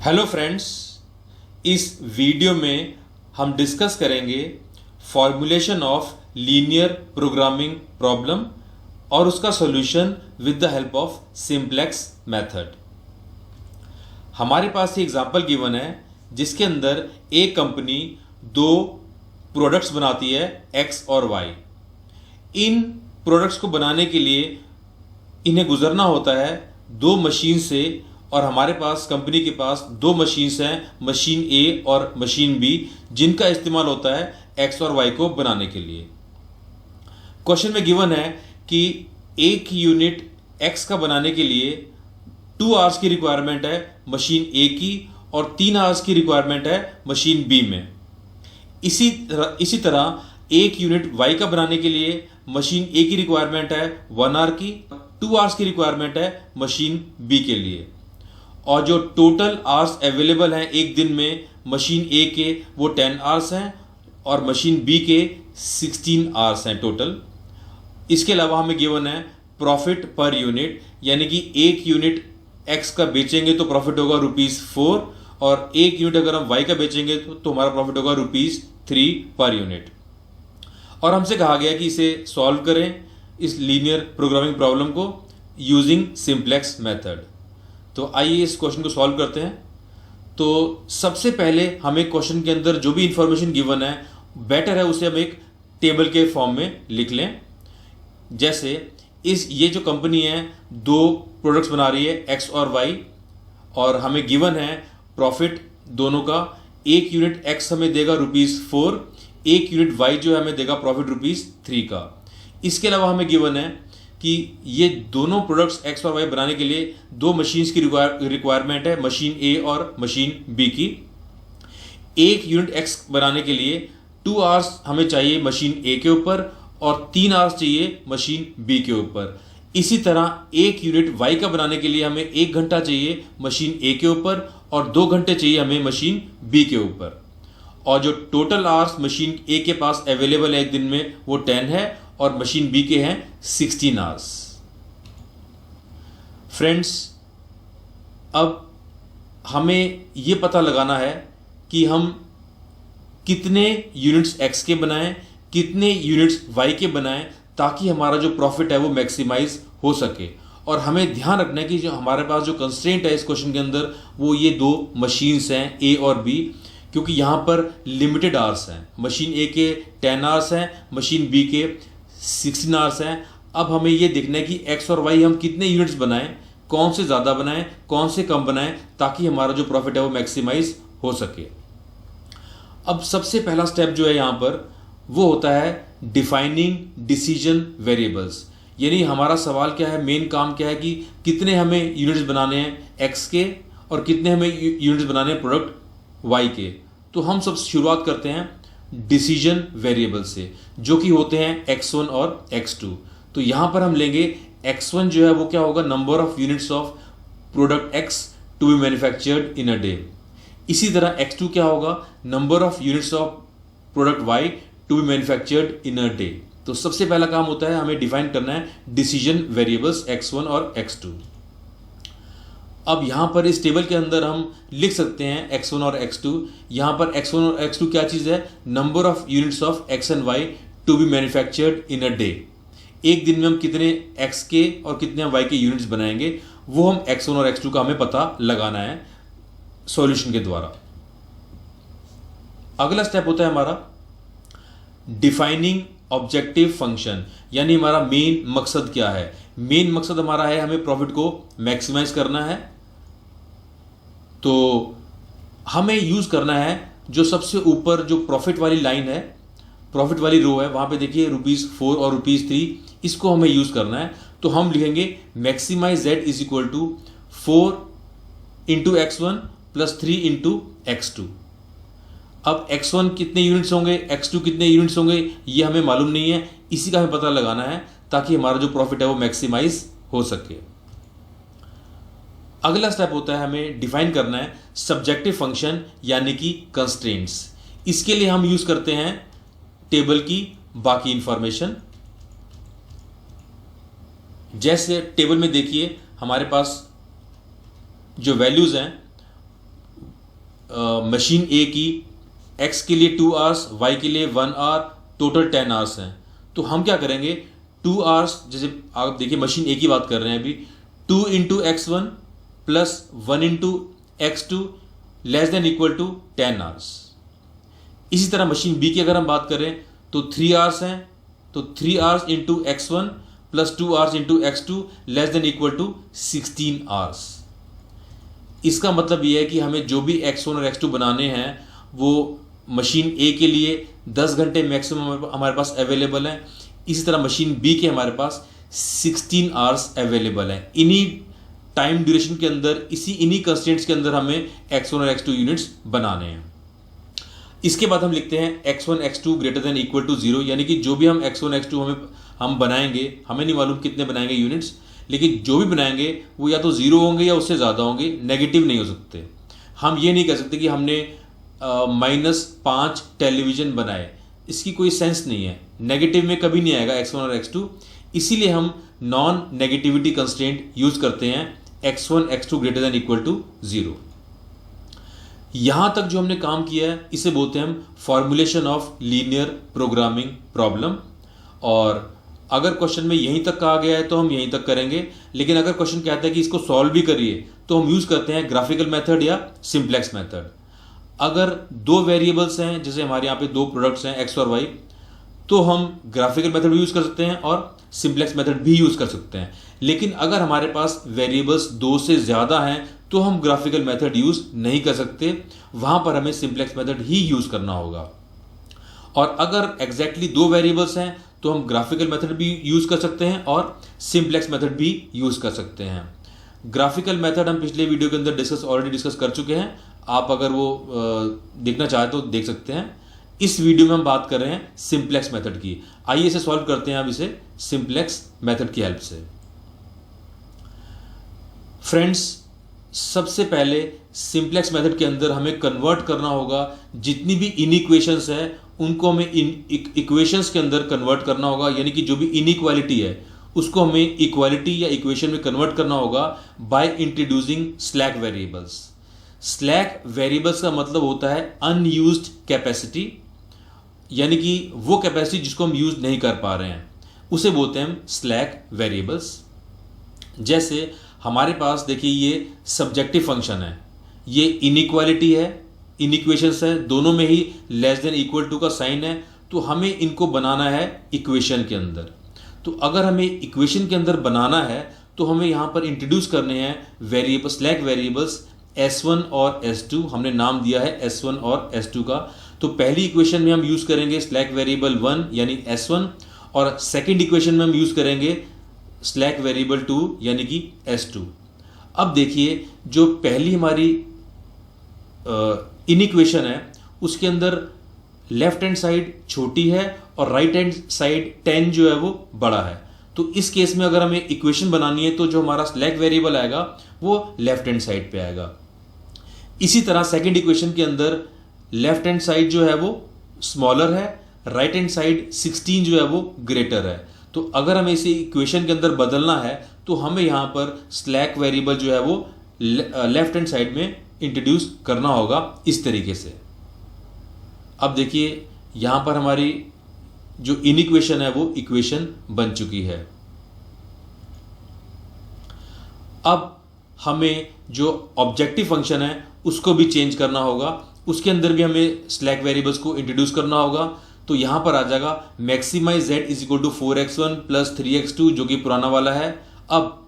Hello friends, इस video में हम डिस्कस करेंगे formulation of linear programming problem और उसका solution with the help of simplex method. हमारे पास ये एग्जांपल गिवन है जिसके अंदर एक कंपनी दो प्रोडक्ट्स बनाती है एक्स और वाई। इन प्रोडक्ट्स को बनाने के लिए इन्हें गुजरना होता है दो मशीन से, और हमारे पास कंपनी के पास दो मशीन्स हैं, मशीन ए और मशीन बी, जिनका इस्तेमाल होता है एक्स और वाई को बनाने के लिए। क्वेश्चन में गिवन है कि एक यूनिट एक्स का बनाने के लिए 2 आवर्स की रिक्वायरमेंट है मशीन ए की और 3 आवर्स की रिक्वायरमेंट है मशीन बी में। इसी तरह एक यूनिट वाई का बनाने के लिए मशीन ए की रिक्वायरमेंट है 1 आवर की, 2 आवर्स की रिक्वायरमेंट है मशीन बी के लिए। और जो टोटल आवर्स अवेलेबल हैं एक दिन में मशीन ए के वो 10 आवर्स हैं और मशीन बी के 16 आवर्स हैं टोटल। इसके अलावा हमें गिवन है प्रॉफिट पर यूनिट, यानी कि एक यूनिट एक्स का बेचेंगे तो प्रॉफिट होगा ₹4 और एक यूनिट अगर हम वाई का बेचेंगे तो हमारा प्रॉफिट होगा ₹3 पर यूनिट। और हमसे कहा गया कि इसे सॉल्व करें इस लीनियर प्रोग्रामिंग प्रॉब्लम को यूजिंग सिंप्लेक्स मेथड। तो आइए इस क्वेश्चन को सॉल्व करते हैं। तो सबसे पहले हमें क्वेश्चन के अंदर जो भी इंफॉर्मेशन गिवन है बेटर है उसे हम एक टेबल के फॉर्म में लिख लें। जैसे ये जो कंपनी है दो प्रोडक्ट्स बना रही है एक्स और वाई, और हमें गिवन है प्रॉफिट दोनों का। एक यूनिट एक्स हमें देगा ₹4, एक यूनिट वाई जो है हमें देगा प्रॉफिट ₹3 का। इसके अलावा हमें गिवन है कि ये दोनों प्रोडक्ट्स एक्स और वाई बनाने के लिए दो मशीन्स की रिक्वायरमेंट है, मशीन ए और मशीन बी की। एक यूनिट एक्स बनाने के लिए 2 आवर्स हमें चाहिए मशीन ए के ऊपर और 3 आवर्स चाहिए मशीन बी के ऊपर। इसी तरह एक यूनिट वाई का बनाने के लिए हमें 1 घंटा चाहिए मशीन ए के ऊपर और 2 घंटे चाहिए हमें मशीन बी के ऊपर। और जो टोटल आवर्स मशीन ए के पास अवेलेबल है एक दिन में वो 10 है और मशीन बी के हैं 16 आवर्स। फ्रेंड्स, अब हमें यह पता लगाना है कि हम कितने यूनिट्स एक्स के बनाएं, कितने यूनिट्स वाई के बनाएं, ताकि हमारा जो प्रॉफिट है वो मैक्सिमाइज हो सके। और हमें ध्यान रखना है कि जो हमारे पास जो कंस्ट्रेंट है इस क्वेश्चन के अंदर वो ये दो मशीन्स हैं ए और बी, क्योंकि यहां पर लिमिटेड आवर्स हैं। मशीन ए के 10 आवर्स हैं, मशीन बी के 16 आवर्स हैं। अब हमें यह देखना है कि एक्स और वाई हम कितने यूनिट्स बनाएं, कौन से ज़्यादा बनाएं, कौन से कम बनाएं, ताकि हमारा जो प्रॉफिट है वो मैक्सिमाइज हो सके। अब सबसे पहला स्टेप जो है यहाँ पर वो होता है डिफाइनिंग डिसीजन वेरिएबल्स। यानी हमारा सवाल क्या है, मेन काम क्या है कि कितने हमें यूनिट्स बनाने हैं एक्स के और कितने हमें यूनिट्स बनाने हैं प्रोडक्ट वाई के। तो हम सब शुरुआत करते हैं डिसीजन वेरिएबल से, जो कि होते हैं x1 और x2। तो यहां पर हम लेंगे x1 जो है वो क्या होगा, number of units of product x to be manufactured in a day. इसी तरह x2 क्या होगा, number of units of product y to be manufactured in a day. तो सबसे पहला काम होता है हमें डिफाइन करना है डिसीजन वेरिएबल्स x1 और x2। अब यहां पर इस टेबल के अंदर हम लिख सकते हैं x1 और x2। यहां पर x1 और x2 क्या चीज है, number of units of x and y to be manufactured in a day. एक दिन में हम कितने x के और कितने y के यूनिट्स बनाएंगे वो हम x1 और x2 का हमें पता लगाना है सॉल्यूशन के द्वारा। अगला स्टेप होता है हमारा डिफाइनिंग ऑब्जेक्टिव फंक्शन, यानी हमारा मेन मकसद क्या है। मेन मकसद हमारा है हमें प्रॉफिट को मैक्सिमाइज करना है। तो हमें यूज करना है जो सबसे ऊपर जो प्रॉफिट वाली लाइन है, प्रॉफिट वाली रो है, वहां पे देखिए ₹4 और ₹3, इसको हमें यूज करना है। तो हम लिखेंगे maximize z is equal to 4 into x1 plus 3 into x2। अब x1 कितने यूनिट्स होंगे, x2 कितने यूनिट्स होंगे, ये हमें मालूम नहीं है। इसी का हमें पता लगाना है ताकि हमारा जो प्रॉफिट है वो मैक्सिमाइज हो सके। अगला स्टेप होता है हमें डिफाइन करना है सब्जेक्टिव फंक्शन, यानी कि कंस्ट्रेंट्स। इसके लिए हम यूज करते हैं टेबल की बाकी इंफॉर्मेशन। जैसे टेबल में देखिए हमारे पास जो वैल्यूज हैं मशीन ए की x के लिए 2 आवर्स, y के लिए 1 आवर, टोटल 10 आवर्स हैं। तो हम क्या करेंगे, 2 आवर्स, जैसे आप देखिए मशीन ए की बात कर रहे हैं अभी, 2 into x1 plus 1 into x2 less than equal to 10 hours. इसी तरह मशीन बी की अगर हम बात करें तो 3 आवर्स हैं, तो 3 hours into x1 plus 2 hours into x2 less than equal to 16 hours. इसका मतलब यह है कि हमें जो भी x1 और x2 बनाने हैं वो मशीन ए के लिए 10 घंटे मैक्सिमम हमारे पास अवेलेबल है। इसी तरह मशीन बी के हमारे पास 16 आवर्स अवेलेबल है। इन्हीं टाइम ड्यूरेशन के अंदर, इन्हीं कंस्ट्रेंट्स के अंदर हमें x1 और x2 यूनिट्स बनाने हैं। इसके बाद हम लिखते हैं x1 x2 greater than equal to 0, यानी कि जो भी हम x1 x2 हम बनाएंगे, हमें नहीं मालूम कितने बनाएंगे यूनिट्स, लेकिन जो भी बनाएंगे वो या तो 0 होंगे या उससे ज़्यादा होंगे, नेगेटिव नहीं हो सकते। हम ये नहीं कह सकते कि हमने -5 टेलीविज़न बनाए, इसकी कोई सेंस नहीं है, नेगेटिव में कभी नहीं आएगा x1 और x2। इसीलिए हम नॉन नेगेटिविटी कंस्ट्रेंट यूज करते हैं x1 x2 greater than equal to 0। यहां तक जो हमने काम किया है इसे बोलते हैं हम formulation of linear programming problem. और अगर क्वेश्चन में यहीं तक कहा गया है तो हम यहीं तक करेंगे, लेकिन अगर क्वेश्चन कहता है कि इसको सॉल्व भी करिए तो हम यूज करते हैं ग्राफिकल मेथड या सिंप्लेक्स मेथड। अगर 2 वेरिएबल्स हैं, जैसे हमारे यहाँ पे 2 प्रोडक्ट्स हैं x और y, तो हम ग्राफिकल मेथड भी यूज कर सकते हैं और सिंप्लेक्स मेथड भी यूज कर सकते हैं। लेकिन अगर हमारे पास वेरिएबल्स 2 से ज्यादा हैं तो हम ग्राफिकल मेथड यूज नहीं कर सकते, वहां पर हमें सिंप्लेक्स मेथड ही यूज करना होगा। और अगर एग्जैक्टली 2 वेरिएबल्स हैं तो हम ग्राफिकल मेथड भी यूज कर सकते हैं और सिंप्लेक्स मेथड भी यूज कर सकते हैं। ग्राफिकल मेथड हम पिछले वीडियो के अंदर ऑलरेडी डिस्कस कर चुके हैं, आप अगर वो देखना चाहे तो देख सकते हैं। इस वीडियो में हम बात कर रहे हैं सिंप्लेक्स मेथड की। आइए इसे सॉल्व करते हैं अब इसे सिंप्लेक्स मेथड की हेल्प से। फ्रेंड्स, सबसे पहले सिंप्लेक्स मेथड के अंदर हमें कन्वर्ट करना होगा, जितनी भी इनइक्वेशंस है उनको हमें इक्वेशंस के अंदर कन्वर्ट करना होगा, यानी कि जो भी इनइक्वालिटी है उसको हमें इक्वालिटी या इक्वेशन में कन्वर्ट करना होगा by introducing slack variables. Slack variables का मतलब होता है अनयूज्ड कैपेसिटी, यानी कि वो कैपेसिटी जिसको हम यूज नहीं कर पा रहे हैं उसे बोलते हैं हम स्लैक वेरिएबल्स। जैसे हमारे पास देखिए ये सब्जेक्टिव फंक्शन है, ये इनइक्वालिटी है, इनइक्वेशंस है, दोनों में ही लेस देन इक्वल टू का साइन है, तो हमें इनको बनाना है इक्वेशन के अंदर। तो अगर हमें इक्वेशन के अंदर बनाना है तो हमें यहाँ पर इंट्रोड्यूस करने हैं वेरिएबल, स्लैक वेरिएबल्स S1 और S2। हमने नाम दिया है S1 और S2 का। तो पहली इक्वेशन में हम यूज करेंगे स्लैक वेरिएबल 1 यानी S1, और सेकेंड इक्वेशन में हम यूज करेंगे स्लैक वेरिएबल 2 यानी कि S2। अब देखिए जो पहली हमारी इनइक्वेशन है उसके अंदर लेफ्ट हैंड साइड छोटी है और राइट हैंड साइड 10 जो है वो बड़ा है। तो इस केस में अगर हमें इक्वेशन बनानी है तो जो हमारा स्लैक वेरिएबल आएगा वो लेफ्ट हैंड साइड पे आएगा। इसी तरह सेकंड इक्वेशन के अंदर लेफ्ट हैंड साइड जो है वो स्मॉलर है, राइट हैंड साइड 16 जो है वो ग्रेटर है। तो अगर हमें इसे इक्वेशन के अंदर बदलना है तो हमें यहां पर स्लैक वेरिएबल जो है वो लेफ्ट हैंड साइड में इंट्रोड्यूस करना होगा इस तरीके से। अब देखिए यहां पर हमारी जो इनइक्वेशन है वो इक्वेशन बन चुकी है। अब हमें जो ऑब्जेक्टिव फंक्शन है उसको भी चेंज करना होगा, उसके अंदर भी हमें स्लैक वेरिएबल्स को इंट्रोड्यूस करना होगा। तो यहां पर आ जाएगा maximize z is equal to 4x1 plus 3x2 जो कि पुराना वाला है। अब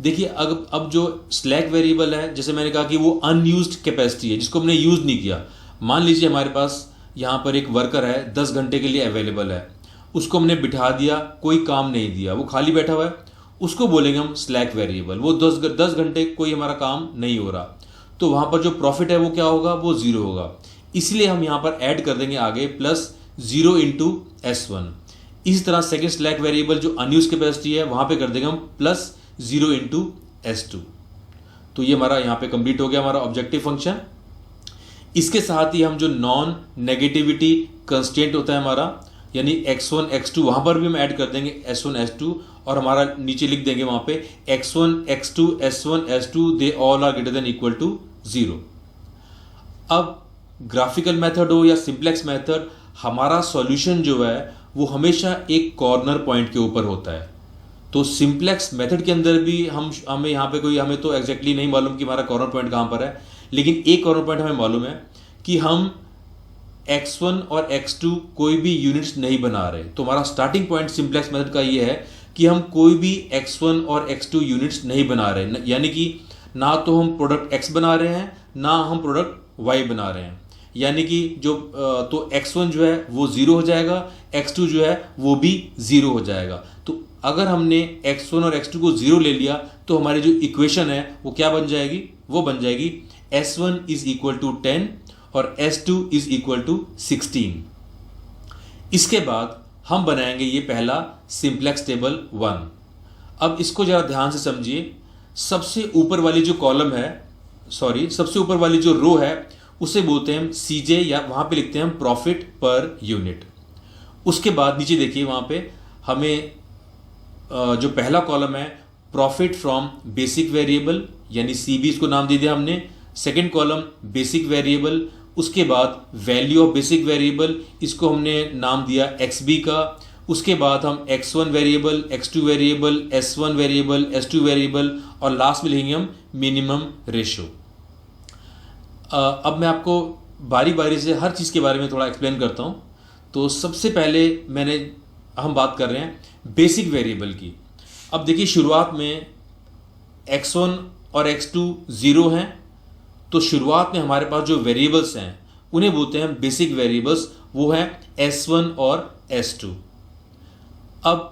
देखिए अब जो स्लैक वेरिएबल है, जैसे मैंने कहा कि वो अनयूज्ड कैपेसिटी है जिसको हमने यूज नहीं किया। मान लीजिए हमारे पास यहाँ पर एक वर्कर है 10 घंटे के लिए अवेलेबल है, उसको हमने बिठा दिया, कोई काम नहीं दिया, वो खाली बैठा हुआ है, उसको बोलेंगे हम स्लैक वेरिएबल। वो 10 घंटे कोई हमारा काम नहीं हो रहा, तो वहां पर जो प्रॉफिट है वो क्या होगा, वो 0 होगा। इसलिए हम यहां पर ऐड कर देंगे आगे प्लस 0 इंटू S1। इसी तरह सेकेंड स्लैक वेरिएबल जो अनयूज कैपेसिटी है वहां पे कर देंगे हम प्लस 0 इंटू S2। तो ये हमारा यहां पे कंप्लीट हो गया हमारा ऑब्जेक्टिव फंक्शन। इसके साथ ही हम जो नॉन नेगेटिविटी कंस्टेंट होता है हमारा, यानी x1 x2, वहां पर भी हम ऐड कर देंगे S1 S2 और हमारा नीचे लिख देंगे वहां पे x1 x2 S1 S2 they all are greater than equal to 0। अब ग्राफिकल मेथड हो या सिंप्लेक्स मेथड, हमारा सॉल्यूशन जो है वो हमेशा एक कॉर्नर पॉइंट के ऊपर होता है। तो सिंप्लेक्स मेथड के अंदर भी हमें यहाँ पे हमें तो एग्जैक्टली नहीं मालूम कि हमारा कॉर्नर पॉइंट कहाँ पर है, लेकिन एक कॉर्नर पॉइंट हमें मालूम है कि हम x1 और x2 कोई भी यूनिट्स नहीं बना रहे। तो हमारा स्टार्टिंग पॉइंट सिंप्लेक्स मेथड का ये है कि हम कोई भी x1 और x2 यूनिट्स नहीं बना रहे, यानी कि ना तो हम प्रोडक्ट x बना रहे हैं ना हम प्रोडक्ट y बना रहे हैं, यानी कि तो x1 जो है वो 0 हो जाएगा, x2 जो है वो भी 0 हो जाएगा। तो अगर हमने x1 और x2 को 0 ले लिया तो हमारी जो इक्वेशन है वो क्या बन जाएगी, वो बन जाएगी s1 इज इक्वल टू 10 और s2 इज इक्वल टू 16। इसके बाद हम बनाएंगे ये पहला सिंप्लेक्स टेबल 1। अब इसको जरा ध्यान से समझिए। सबसे ऊपर वाली जो कॉलम है, सबसे ऊपर वाली जो रो है उसे बोलते हैं हम CJ, या वहां पे लिखते हैं हम प्रॉफिट पर यूनिट। उसके बाद नीचे देखिए, वहां पे हमें जो पहला कॉलम है प्रॉफिट फ्रॉम बेसिक वेरिएबल, यानी CB इसको नाम दे दिया हमने। सेकेंड कॉलम बेसिक वेरिएबल, उसके बाद वैल्यू ऑफ बेसिक वेरिएबल, इसको हमने नाम दिया XB का। उसके बाद हम x1 variable, x2 variable, s1 variable, s2 variable और लास्ट में लिखेंगे हम मिनिमम रेशो। अब मैं आपको बारी बारी से हर चीज़ के बारे में थोड़ा एक्सप्लेन करता हूँ। तो सबसे पहले हम बात कर रहे हैं बेसिक वेरिएबल की। अब देखिए, शुरुआत में x1 और x2 0 हैं, तो शुरुआत में हमारे पास जो वेरिएबल्स हैं उन्हें बोलते हैं बेसिक वेरिएबल्स, वो है s1 और s2। अब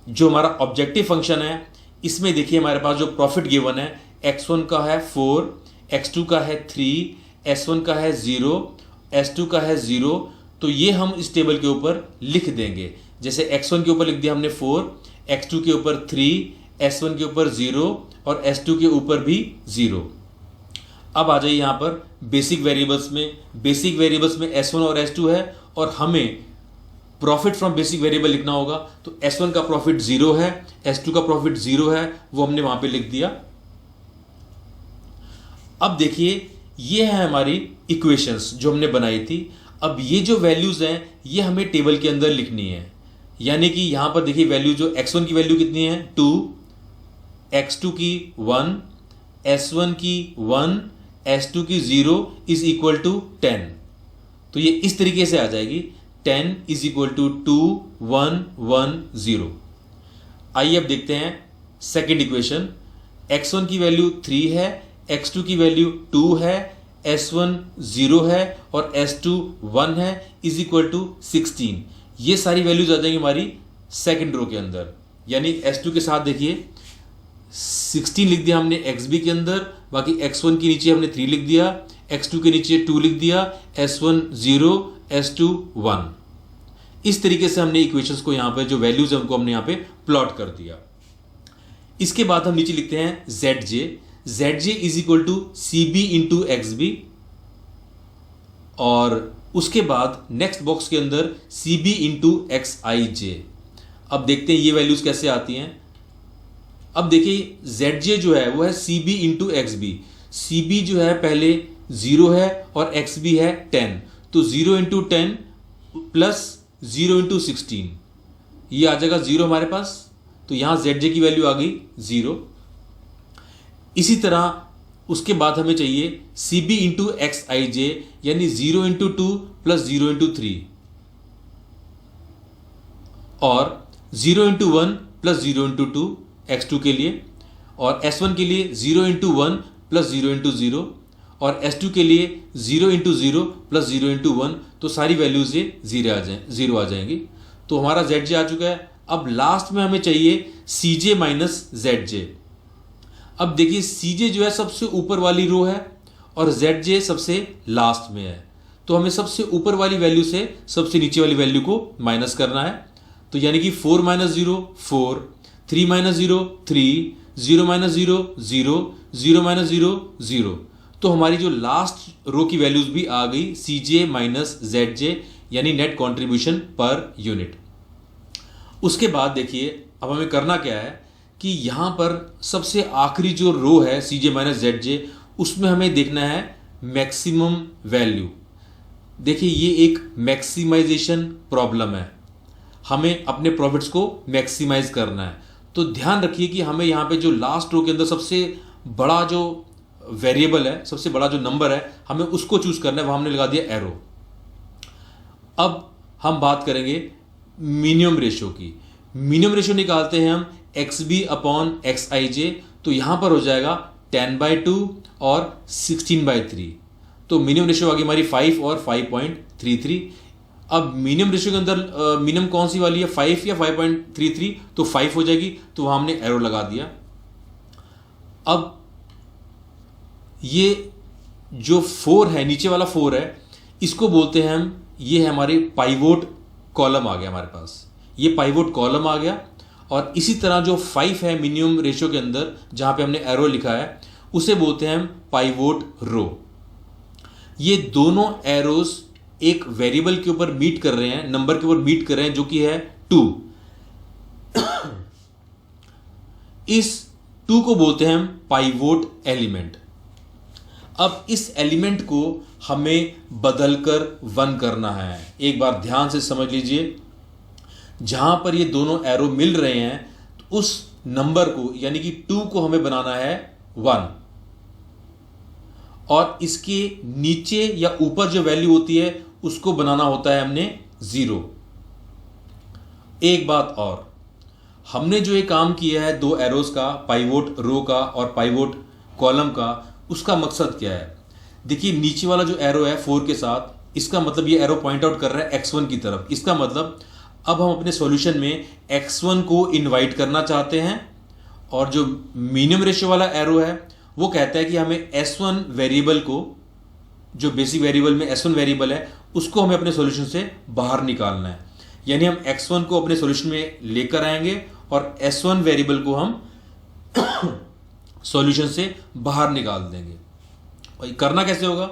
जो हमारा ऑब्जेक्टिव फंक्शन है इसमें देखिए हमारे पास जो प्रॉफिट गिवन है, x1 का है 4, x2 का है 3, s1 का है 0, s2 का है 0। तो ये हम इस टेबल के ऊपर लिख देंगे। जैसे x1 के ऊपर लिख दिया हमने 4, x2 के ऊपर 3, s1 के ऊपर 0 और s2 के ऊपर भी 0। अब आ जाइए यहाँ पर बेसिक वेरिएबल्स में। बेसिक वेरिएबल्स में s1 और s2 है और हमें प्रॉफिट फ्रॉम बेसिक वेरिएबल लिखना होगा। तो s1 का प्रॉफिट 0 है, s2 का प्रॉफिट 0 है, वो हमने वहां पे लिख दिया। अब देखिए, ये है हमारी इक्वेशंस जो हमने बनाई थी। अब ये जो वैल्यूज हैं ये हमें टेबल के अंदर लिखनी है। यानी कि यहां पर देखिए वैल्यू, जो x1 की वैल्यू कितनी है 2, x2 की 1, s1 की 1, s2 की 0 इज इक्वल टू 10। तो ये इस तरीके से आ जाएगी 10 इज इक्वल टू 2, 1, 1, 0। आइए अब देखते हैं सेकेंड इक्वेशन। x1 की वैल्यू 3 है, x2 की वैल्यू 2 है, s1 0 है और s2 1 है, इज इक्वल टू 16। ये सारी वैल्यूज आ जाएंगी हमारी सेकेंड रो के अंदर। यानी s2 के साथ देखिए 16 लिख दिया हमने xb के अंदर, बाकी x1 के नीचे हमने 3 लिख दिया, x2 के नीचे 2 लिख दिया, s1 0, s2 1। इस तरीके से हमने इक्वेशंस को यहाँ पे जो वैल्यूज है उनको हमने यहाँ पे प्लॉट कर दिया। इसके बाद हम नीचे लिखते हैं zj is equal to CB into XB, और उसके बाद नेक्स्ट बॉक्स के अंदर CB इंटू XIJ। अब देखते हैं ये वैल्यूज कैसे आती हैं। अब देखिए zj जो है वो है CB इंटू XB। CB जो है पहले 0 है और XB है 10, तो 0 इंटू 10 प्लस 0 इंटू 16, ये आ जाएगा 0 हमारे पास। तो यहां zj की वैल्यू आ गई 0। इसी तरह उसके बाद हमें चाहिए CB इंटू XIJ, यानी 0 इंटू 2 प्लस 0 इंटू 3 और 0 इंटू 1 प्लस 0 इंटू 2 x2 के लिए, और s1 के लिए 0 इंटू 1 प्लस 0 इंटू 0 और s2 के लिए 0 इंटू 0 प्लस 0 इंटू 1। तो सारी वैल्यूज ये 0 आ जाएंगी। तो हमारा zj आ चुका है। अब लास्ट में हमें चाहिए CJ माइनस zj। अब देखिए CJ जो है सबसे ऊपर वाली रो है और zj सबसे लास्ट में है, तो हमें सबसे ऊपर वाली वैल्यू से सबसे नीचे वाली वैल्यू को माइनस करना है। तो यानी कि 4 माइनस 0 4, 3 माइनस 0 3, 0 माइनस 0 0, 0 माइनस 0 0। तो हमारी जो लास्ट रो की वैल्यूज भी आ गई CJ माइनस zj, यानी नेट कॉन्ट्रीब्यूशन पर यूनिट। उसके बाद देखिए अब हमें करना क्या है कि यहां पर सबसे आखिरी जो रो है CJ माइनस zj, उसमें हमें देखना है मैक्सिमम वैल्यू। देखिए ये एक मैक्सिमाइजेशन प्रॉब्लम है, हमें अपने प्रॉफिट्स को मैक्सिमाइज करना है। तो ध्यान रखिए कि हमें यहाँ पे जो लास्ट रो के अंदर सबसे बड़ा जो वेरिएबल है, सबसे बड़ा जो नंबर है, हमें उसको चूज करना है, वहां हमने लगा दिया एरो। अब हम बात करेंगे मिनिमम रेशियो की। मिनिमम रेशियो निकालते हैं हम एक्स बी अपॉन एक्स आई जे, तो यहां पर हो जाएगा 10/2 और 16/3। तो मिनिमम रेशियो आ गई हमारी 5 और 5.33। अब मिनिमम रेशियो के अंदर मिनिमम कौन सी वाली है, 5 या 5.33, तो 5 हो जाएगी, तो वहां हमने एरो लगा दिया। अब ये जो 4 है, नीचे वाला 4 है, इसको बोलते हैं हम, ये है हमारे पाइवोट कॉलम आ गया हमारे पास, ये पाइवोट कॉलम आ गया। और इसी तरह जो 5 है मिनिमम रेशियो के अंदर, जहां पे हमने एरो लिखा है, उसे बोलते हैं हम पाइवोट रो। ये दोनों एरोज एक वेरिएबल के ऊपर मीट कर रहे हैं, नंबर के ऊपर मीट कर रहे हैं, जो कि है 2। इस 2 को बोलते हैं हम पाइवोट एलिमेंट। अब इस एलिमेंट को हमें बदलकर 1 करना है। एक बार ध्यान से समझ लीजिए, जहां पर ये दोनों एरो मिल रहे हैं, तो उस नंबर को यानी कि 2 को हमें बनाना है 1, और इसके नीचे या ऊपर जो वैल्यू होती है उसको बनाना होता है हमने 0। एक बात और, हमने जो ये काम किया है 2 एरोस का, पाइवोट रो का और पाइवोट कॉलम का, उसका मकसद क्या है? देखिए नीचे वाला जो एरो है 4 के साथ, इसका मतलब ये एरो पॉइंट आउट कर रहा है x1 की तरफ। इसका मतलब अब हम अपने सॉल्यूशन में x1 को इनवाइट करना चाहते हैं, और जो मिनिमम रेशियो वाला एरो है वो कहता है कि हमें s1 वेरिएबल को, जो बेसिक वेरिएबल में s1 वेरिएबल है, उसको हमें अपने सॉल्यूशन से बाहर निकालना है। यानी हम x1 को अपने सॉल्यूशन में लेकर आएंगे और s1 वेरिएबल को हम सॉल्यूशन से बाहर निकाल देंगे। और करना कैसे होगा?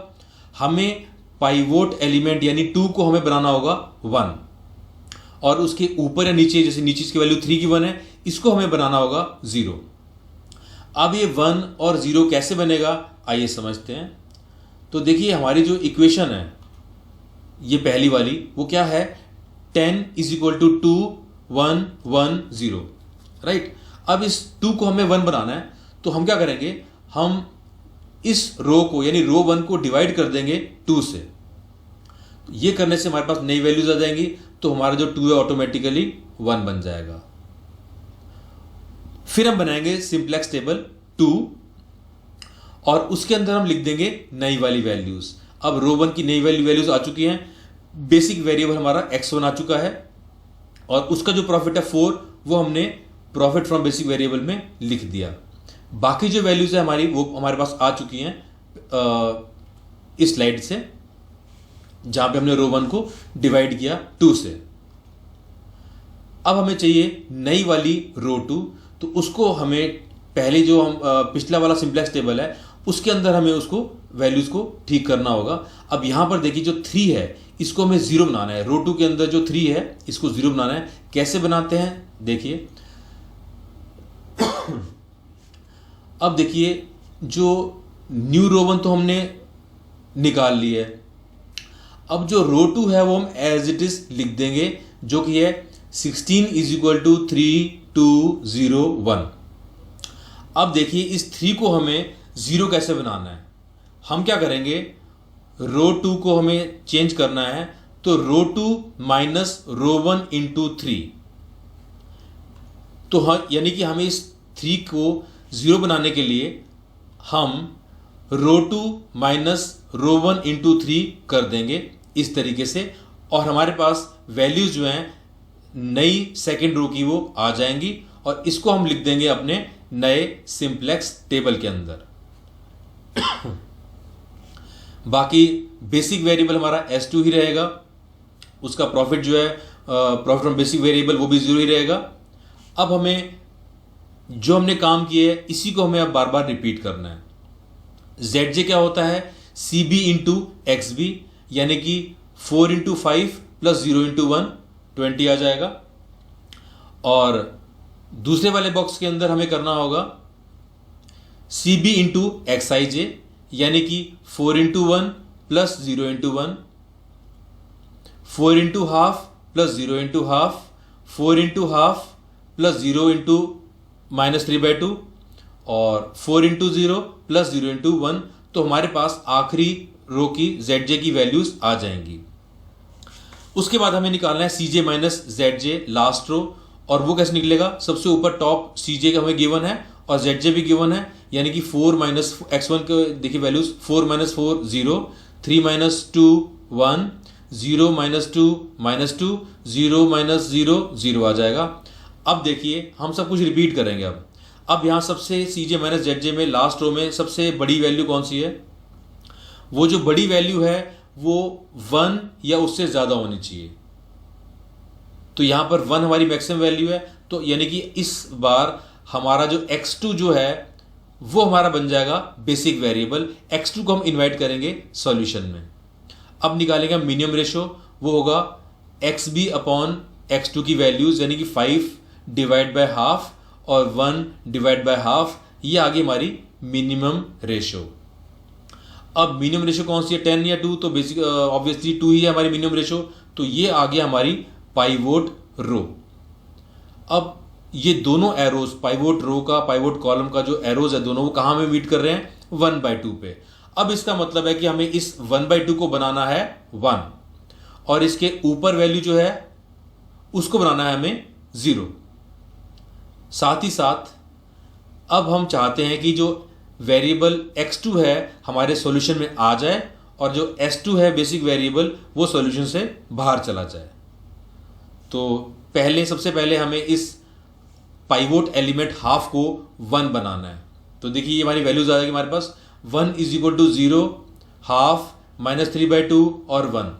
हमें पाइवोट एलिमेंट यानी 2 को हमें बनाना होगा 1, और उसके ऊपर या नीचे, जैसे नीचे इसकी वैल्यू 3 की 1 है, इसको हमें बनाना होगा 0। अब ये 1 और 0 कैसे बनेगा, आइए समझते हैं। तो देखिए हमारी जो इक्वेशन है ये पहली वाली, वो क्या है, 10 = 2 1 1 0, राइट। अब इस 2 को हमें 1 बनाना है, तो हम क्या करेंगे, हम इस रो को यानी रो 1 को डिवाइड कर देंगे 2 से। ये करने से हमारे पास नई वैल्यूज आ जाएंगी, तो हमारा जो 2 है ऑटोमेटिकली 1 बन जाएगा। फिर हम बनाएंगे सिंप्लेक्स टेबल 2, और उसके अंदर हम लिख देंगे नई वाली वैल्यूज। अब रो 1 की नई वैल्यूज आ चुकी हैं, बेसिक वेरिएबल हमारा x1 आ चुका है, और उसका जो प्रॉफिट है 4, वो हमने प्रॉफिट फ्रॉम बेसिक वेरिएबल में लिख दिया। बाकी जो वैल्यूज है हमारी, वो हमारे पास आ चुकी हैं इस स्लाइड से, जहां पे हमने रो 1 को डिवाइड किया 2 से। अब हमें चाहिए नई वाली रो 2, तो उसको हमें पहले जो हम पिछला वाला सिंप्लेक्स टेबल है उसके अंदर हमें उसको वैल्यूज को ठीक करना होगा। अब यहां पर देखिए जो 3 है इसको हमें 0 बनाना है। रो 2 के अंदर जो 3 है इसको 0 बनाना है। कैसे बनाते हैं देखिए। अब देखिए जो न्यू रो 1 तो हमने निकाल ली है, अब जो रो 2 है वो हम एज इट इज लिख देंगे, जो कि है 16 = 3 2 0 1। अब देखिए इस 3 को हमें 0 कैसे बनाना है। हम क्या करेंगे, रो 2 को हमें चेंज करना है, तो रो 2 माइनस रो 1 × 3। तो यानी कि हमें इस 3 को 0 बनाने के लिए हम रो 2 माइनस रो 1 × 3 कर देंगे इस तरीके से, और हमारे पास वैल्यूज जो हैं नई सेकेंड रो की वो आ जाएंगी, और इसको हम लिख देंगे अपने नए सिंप्लेक्स टेबल के अंदर। बाकी बेसिक वेरिएबल हमारा S2 ही रहेगा, उसका प्रॉफिट जो है प्रॉफिट फ्रॉम बेसिक वेरिएबल वो भी 0 ही रहेगा। अब हमें जो हमने काम किए है इसी को हमें अब बार बार रिपीट करना है। ZJ क्या होता है, CB × XB, यानी कि 4 × 5 + 0 × 1 20 आ जाएगा। और दूसरे वाले बॉक्स के अंदर हमें करना होगा CB × XIJ, यानी कि 4 into 1 plus 0 into 1, 4 into half plus 0 into half, 4 into half plus 0 into -3/2 और 4 इंटू 0 प्लस 0 इंटू 1। तो हमारे पास आखिरी रो की ZJ की वैल्यूज आ जाएंगी। उसके बाद हमें निकालना है CJ minus ZJ last row, और वो कैसे निकलेगा? सबसे ऊपर टॉप CJ का हमें गिवन है और ZJ भी गिवन है, यानी कि 4 माइनस x1 के देखिए values 4 minus 4 0, 3 minus 2 1, 0 minus 2 -2, 0 minus 0 0 आ जाएगा। अब देखिए हम सब कुछ रिपीट करेंगे। अब यहाँ सबसे CJ माइनस ZJ में लास्ट रो में सबसे बड़ी वैल्यू कौन सी है? वो जो बड़ी वैल्यू है वो 1 या उससे ज्यादा होनी चाहिए। तो यहां पर 1 हमारी मैक्सिमम वैल्यू है, तो यानी कि इस बार हमारा जो x2 जो है वो हमारा बन जाएगा बेसिक वेरिएबल। x2 को हम इन्वाइट करेंगे सॉल्यूशन में। अब निकालेंगे हम मिनिमम रेशो, वो होगा xb अपॉन x2 की वैल्यूज, यानी कि 5 डिवाइड बाय हाफ और 1 डिवाइड बाय हाफ। ये आगे हमारी मिनिमम रेशो। अब मिनिमम रेशो कौन सी है? 10 या 2? तो बेसिक ऑब्वियसली 2 ही है हमारी मिनिमम रेशो। तो ये आ गया हमारी पाइवोट रो। अब ये दोनों एरोज, पाइवोट रो का पाइवोट कॉलम का जो एरोज है दोनों, वो कहां में मीट कर रहे हैं? 1/2 पे। अब इसका मतलब है कि हमें इस 1/2 को बनाना है 1, और इसके ऊपर वैल्यू जो है उसको बनाना है हमें 0। साथ ही साथ अब हम चाहते हैं कि जो वेरिएबल x2 है हमारे सॉल्यूशन में आ जाए और जो s2 है बेसिक वेरिएबल वो सॉल्यूशन से बाहर चला जाए। तो सबसे पहले हमें इस पाइवोट एलिमेंट हाफ को 1 बनाना है। तो देखिए ये हमारी वैल्यूज आ जाएगी हमारे पास 1 = 0, हाफ -3/2 और 1।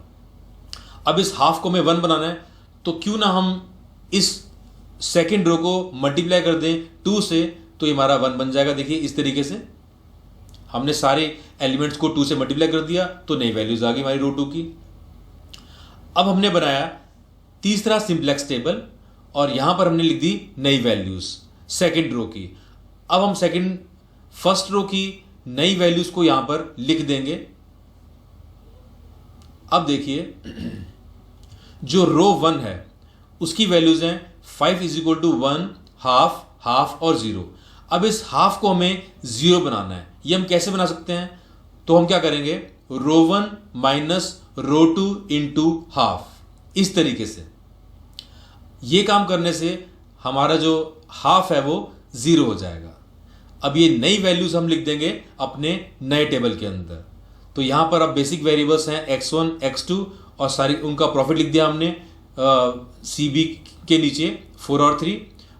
अब इस हाफ को हमें 1 बनाना है, तो क्यों ना हम इस सेकेंड रो को मल्टीप्लाई कर दें 2 से, तो ये हमारा 1 बन जाएगा। देखिए इस तरीके से हमने सारे एलिमेंट्स को 2 से मल्टीप्लाई कर दिया, तो नई वैल्यूज आ गई हमारी रो 2 की। अब हमने बनाया तीसरा सिंप्लेक्स टेबल, और यहां पर हमने लिख दी नई वैल्यूज सेकेंड रो की। अब हम फर्स्ट रो की नई वैल्यूज को यहां पर लिख देंगे। अब देखिए जो रो 1 है उसकी वैल्यूज हैं 5 = 1, हाफ, हाफ और 0। अब इस हाफ को हमें 0 बनाना है। ये हम कैसे बना सकते हैं? तो हम क्या करेंगे? रो 1 माइनस रो 2 इंटू हाफ, इस तरीके से। ये काम करने से हमारा जो हाफ है वो 0 हो जाएगा। अब ये नई वैल्यूज हम लिख देंगे अपने नए टेबल के अंदर। तो यहां पर अब बेसिक वेरिएबल्स हैं x1 x2 और सारी उनका प्रॉफिट लिख दिया हमने CB के नीचे 4 और 3।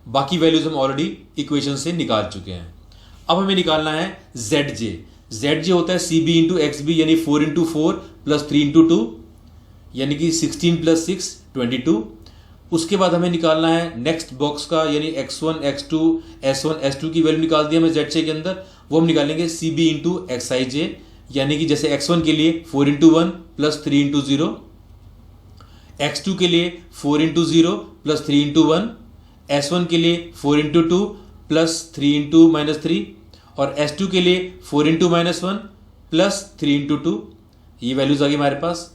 बाकी वैल्यूज हम ऑलरेडी इक्वेशन से निकाल चुके हैं। अब हमें निकालना है ZJ। ZJ होता है CB इंटू XB, यानी 4 इंटू 4 प्लस 3 इंटू 2, यानी कि 16 प्लस 6 22। उसके बाद हमें निकालना है नेक्स्ट बॉक्स का, यानी x1 x2 s1 s2 की वैल्यू निकाल दी हमें ZJ के अंदर। वो हम निकालेंगे CB इंटू XIJ, यानी कि जैसे x1 के लिए 4 इंटू 1 प्लस 3 इंटू 0, x2 के लिए 4 इंटू 0 प्लस 3 इंटू 1, s1 के लिए 4 इंटू 2 प्लस 3 इंटू -3, और s2 के लिए 4 इंटू -1 प्लस 3 इंटू 2। ये वैल्यूज आ गई हमारे पास।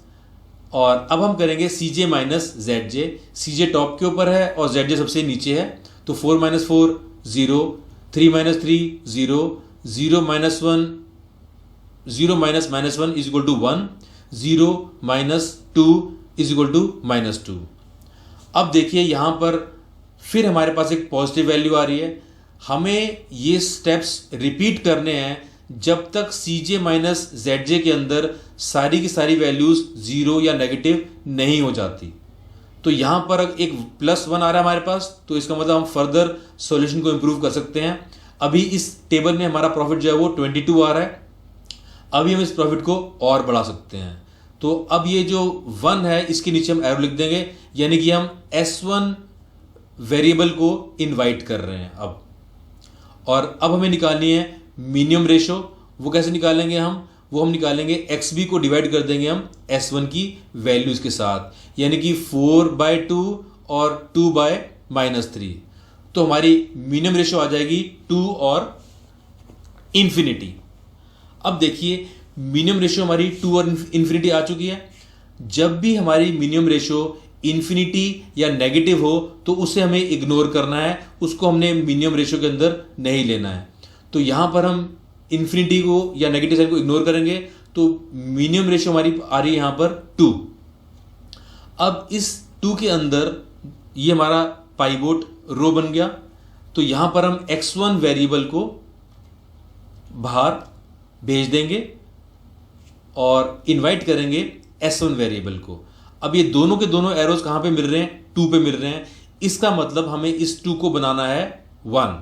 और अब हम करेंगे CJ minus ZJ। CJ top के ऊपर है और ZJ सबसे नीचे है, तो 4 - 4 0, 3 - 3 0, 0 - 1 0 - -1 = 1, 0 - 2 = -2। अब देखिए यहां पर फिर हमारे पास एक पॉजिटिव वैल्यू आ रही है। हमें ये स्टेप्स रिपीट करने हैं जब तक CJ माइनस ZJ के अंदर सारी की सारी वैल्यूज 0 या नेगेटिव नहीं हो जाती। तो यहां पर एक +1 आ रहा है हमारे पास, तो इसका मतलब हम फर्दर सॉल्यूशन को इंप्रूव कर सकते हैं। अभी इस टेबल में हमारा प्रॉफिट जो है वो 22 आ रहा है। अभी हम इस प्रॉफिट को और बढ़ा सकते हैं। तो अब ये जो 1 है इसके नीचे हम एरो लिख देंगे, यानी कि हम S1 वेरिएबल को इनवाइट कर रहे हैं अब। और अब हमें निकालनी है मिनिमम रेशो। वो कैसे निकालेंगे हम? वो हम निकालेंगे XB को डिवाइड कर देंगे हम S1 की वैल्यूज के साथ, यानी कि 4/2 और 2/-3। तो हमारी मिनिमम रेशो आ जाएगी 2 और इन्फिनिटी। अब देखिए मिनिमम रेशियो हमारी 2 और इन्फिनिटी आ चुकी है। जब भी हमारी मिनिमम रेशियो इन्फिनिटी या नेगेटिव हो तो उसे हमें इग्नोर करना है, उसको हमने मिनिमम रेशियो के अंदर नहीं लेना है। तो यहां पर हम इन्फिनिटी को या नेगेटिव साइन को इग्नोर करेंगे, तो मिनिमम रेशियो हमारी आ रही है यहां पर 2। अब इस 2 के अंदर ये हमारा पाइवोट रो बन गया, तो यहां पर हम x1 वेरिएबल को बाहर भेज देंगे और इनवाइट करेंगे s1 वेरिएबल को। अब ये दोनों के दोनों एरोज कहां पे मिल रहे हैं? 2 पे मिल रहे हैं। इसका मतलब हमें इस 2 को बनाना है 1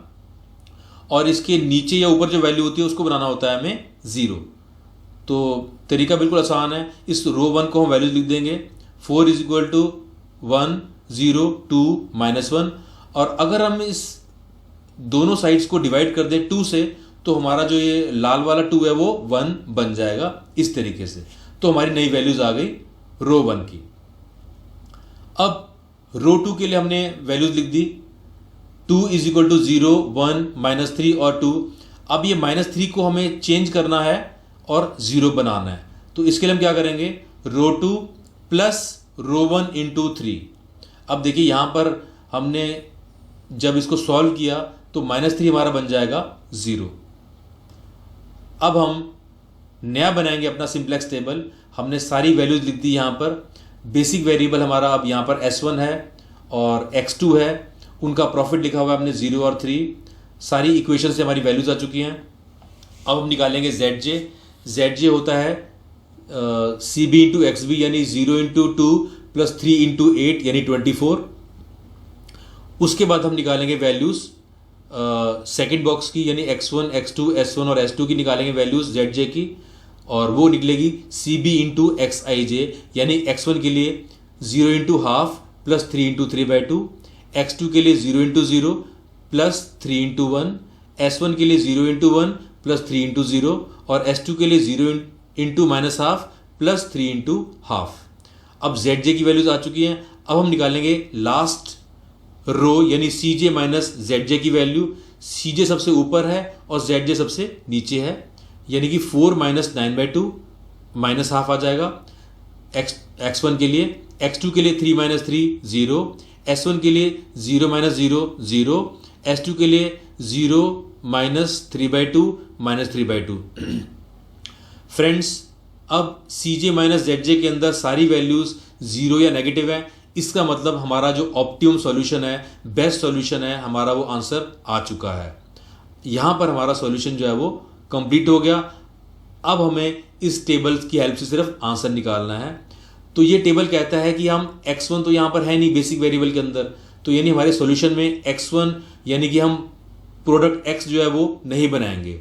और इसके नीचे या ऊपर जो वैल्यू होती है उसको बनाना होता है हमें 0। तो तरीका बिल्कुल आसान है। इस रो 1 को हम वैल्यूज लिख देंगे 4 इज इक्वल टू 1 0 2 -1। और अगर हम इस दोनों साइड्स को डिवाइड कर दें 2 से, तो हमारा जो ये लाल वाला 2 है वो 1 बन जाएगा इस तरीके से। तो हमारी नई वैल्यूज आ गई रो 1 की। अब रो 2 के लिए हमने वैल्यूज लिख दी 2 इज इक्वल टू 0 1 -3 और 2। अब ये -3 को हमें चेंज करना है और 0 बनाना है। तो इसके लिए हम क्या करेंगे? रो 2 प्लस रो 1 इंटू 3। अब देखिए यहां पर हमने जब इसको सॉल्व किया तो -3 हमारा बन जाएगा 0। अब हम नया बनाएंगे अपना सिंप्लेक्स टेबल। हमने सारी वैल्यूज लिख दी यहां पर। बेसिक वेरिएबल हमारा अब यहां पर s1 है और x2 है। उनका प्रॉफिट लिखा हुआ है हमने 0 और 3। सारी इक्वेशन से हमारी वैल्यूज आ चुकी हैं। अब हम निकालेंगे zj होता है cb इंटू xb यानी 0 इंटू 2 प्लस 3 इंटू 8 यानी 24। उसके बाद हम निकालेंगे वैल्यूज सेकेंड बॉक्स की यानी x1 x2 s1 और s2 की निकालेंगे वैल्यूज zj की, और वो निकलेगी cb इंटू xij यानी x1 के लिए 0 into half plus 3 into 3/2, x2 के लिए 0 इंटू 0 प्लस 3 इंटू 1, s1 के लिए 0 इंटू 1 प्लस 3 इंटू 0 और s2 के लिए 0 into minus half plus 3 into half. अब zj की वैल्यूज आ चुकी हैं। अब हम निकालेंगे लास्ट रो यानी cj माइनस zj की वैल्यू। cj सबसे ऊपर है और zj सबसे नीचे है, यानी कि 4 माइनस 9/2 माइनस हाफ आ जाएगा x1 के लिए, x2 के लिए 3 माइनस 3 0, s1 के लिए 0 माइनस 0 0, s2 के लिए 0 माइनस 3/2 माइनस 3/2। फ्रेंड्स, अब cj माइनस zj के अंदर सारी वैल्यूज 0 या नेगेटिव है। इसका मतलब हमारा जो ऑप्टिमम सॉल्यूशन है, बेस्ट सॉल्यूशन है, हमारा वो आंसर आ चुका है। यहां पर हमारा सॉल्यूशन जो है वो कंप्लीट हो गया। अब हमें इस टेबल की हेल्प से सिर्फ आंसर निकालना है। तो ये टेबल कहता है कि हम x1 तो यहां पर है नहीं बेसिक वेरिएबल के अंदर, तो यानी हमारे सॉल्यूशन में x1 यानी कि हम प्रोडक्ट x जो है वो नहीं बनाएंगे,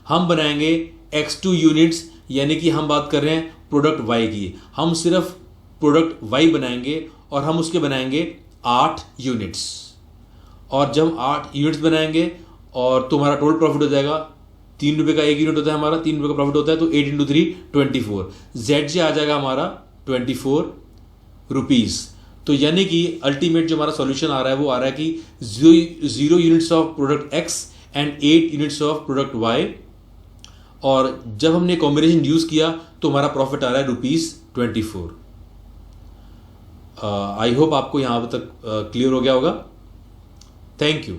हम बनाएंगे x2 यूनिट्स, यानी कि हम बात कर रहे हैं प्रोडक्ट y की। हम सिर्फ प्रोडक्ट y बनाएंगे और हम उसके बनाएंगे 8 यूनिट्स। और जब हम 8 यूनिट्स बनाएंगे और तो हमारा टोटल प्रॉफिट हो जाएगा 3 रुपये का 1 यूनिट होता है हमारा, 3 रुपये का प्रॉफिट होता है, तो 8 इंटू 3 24। zj आ जाएगा हमारा 24 रुपीज़। तो यानी कि अल्टीमेट जो हमारा सॉल्यूशन आ रहा है वो आ रहा है कि 0 units of product x and 8 units of product y। और जब हमने कॉम्बिनेशन यूज किया तो हमारा प्रॉफिट आ रहा है ₹24। आई होप आपको यहां तक क्लियर हो गया होगा। Thank you.